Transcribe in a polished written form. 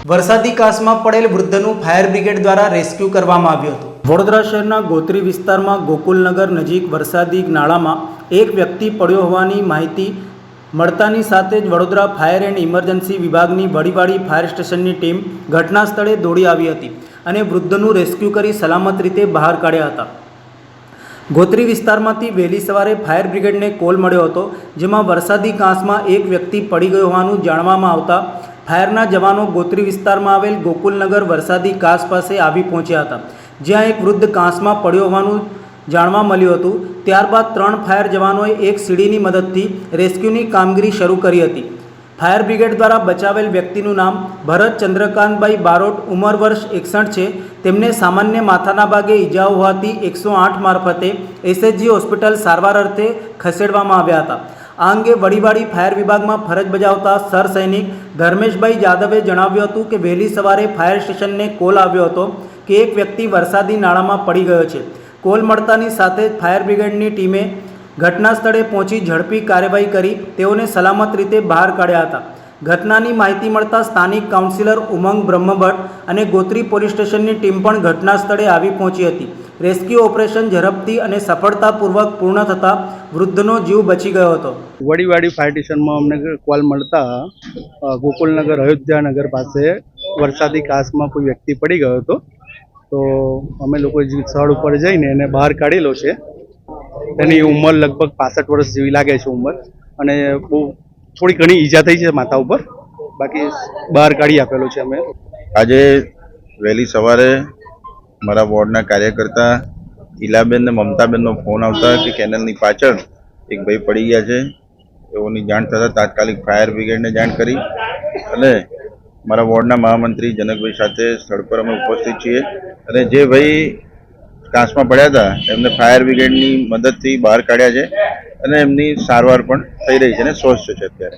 વરસાદી કાસમાં પડેલ વૃદ્ધનું fire brigade દ્વારા રેસ્ક્યુ કરવામાં આવ્યું હતું। વડોદરા શહેરના ગોત્રી વિસ્તારમાં ગોકુલનગર નજીક વરસાદી નાળામાં એક વ્યક્તિ પડ્યો હોવાની માહિતી મળતાની સાથે જ વડોદરા ફાયર એન્ડ ઇમરજન્સી વિભાગની વડીવાડી ફાયર સ્ટેશનની ટીમ ઘટના સ્થળે દોડી આવી હતી અને વૃદ્ધનું રેસ્ક્યુ કરી સલામત રીતે બહાર કાઢ્યા હતા। ગોત્રી વિસ્તારમાંથી વહેલી સવારે ફાયર બ્રિગેડને કોલ મળ્યો હતો, જેમાં વરસાદી કાંસમાં એક વ્યક્તિ પડી ગયો હોવાનું જાણવામાં આવતા ફાયરના જવાનો ગોત્રી વિસ્તારમાં આવેલ ગોકુલનગર વરસાદી કાંસ પાસે આવી પહોંચ્યા હતા, જ્યાં એક વૃદ્ધ કાંસમાં પડ્યો હોવાનું જાણવા મળ્યું હતું। ત્યારબાદ 3 ફાયર જવાનોએ એક સીડીની મદદથી રેસ્ક્યુની કામગીરી શરૂ કરી હતી। ફાયર બ્રિગેડ દ્વારા બચાવેલ વ્યક્તિનું નામ ભરત ચંદ્રકાંતભાઈ બારોટ, ઉંમર વર્ષ 61 છે। તેમને સામાન્ય માથાના ભાગે ઈજાઓ હોવાથી 108 મારફતે એસએચજી હોસ્પિટલ સારવાર અર્થે ખસેડવામાં આવ્યા હતા। આ અંગે વડીવાડી ફાયર વિભાગમાં ફરજ બજાવતા સર સૈનિક ધર્મેશભાઈ જાદવે જણાવ્યું હતું કે વહેલી સવારે ફાયર સ્ટેશનને કોલ આવ્યો હતો કે એક વ્યક્તિ વરસાદી નાળામાં પડી ગયો છે। કોલ મળતાની સાથે જ ફાયર બ્રિગેડની ટીમે ઘટના સ્થળે પહોંચી ઝડપી કાર્યવાહી કરી તેઓને સલામત રીતે બહાર કાઢ્યા હતા। ઘટનાની માહિતી મળતા સ્થાનિક કાઉન્સિલર ઉમંગ બ્રહ્મભટ્ટ અને ગોત્રી પોલીસ સ્ટેશનની ટીમ પણ ઘટના સ્થળે આવી પહોંચી હતી। રેસ્ક્યુ ઓપરેશન ઝડપથી અને સફળતાપૂર્વક પૂર્ણ થતાં વૃદ્ધનો જીવ બચી ગયો હતો। વડીવાડી ફાયર સ્ટેશનમાં અમને કોલ મળતા ગોકુલનગર અયોધ્યાનગર પાસે વરસાદી કાંસમાં કોઈ વ્યક્તિ પડી ગયો હતો, તો અમે લોકો સ્થળ ઉપર જઈને એને બહાર કાઢેલો છે। એની ઉંમર લગભગ 65 વર્ષ જેવી લાગે છે ઉંમર, અને બહુ થોડી ઘણી ઈજા થઈ છે માથા ઉપર, બાકી બહાર કાઢી આપેલો છે અમે। આજે વહેલી સવારે મારા વોર્ડના કાર્યકર્તા ઈલાબેન ને મમતાબેનનો ફોન આવતા કે કેનલની પાછળ એક ભાઈ પડી ગયા છે। એઓની જાણ થતાં તાત્કાલિક ફાયર બ્રિગેડને જાણ કરી અને મારા વોર્ડના મહામંત્રી જનકભાઈ સાથે સ્થળ પર અમે ઉપસ્થિત છીએ અને જે ભાઈ કાંસમાં પડ્યા હતા એમને ફાયર બ્રિગેડની મદદથી બહાર કાઢ્યા છે અને એમની સારવાર પણ થઈ રહી છે અને સ્વસ્થ છે અત્યારે।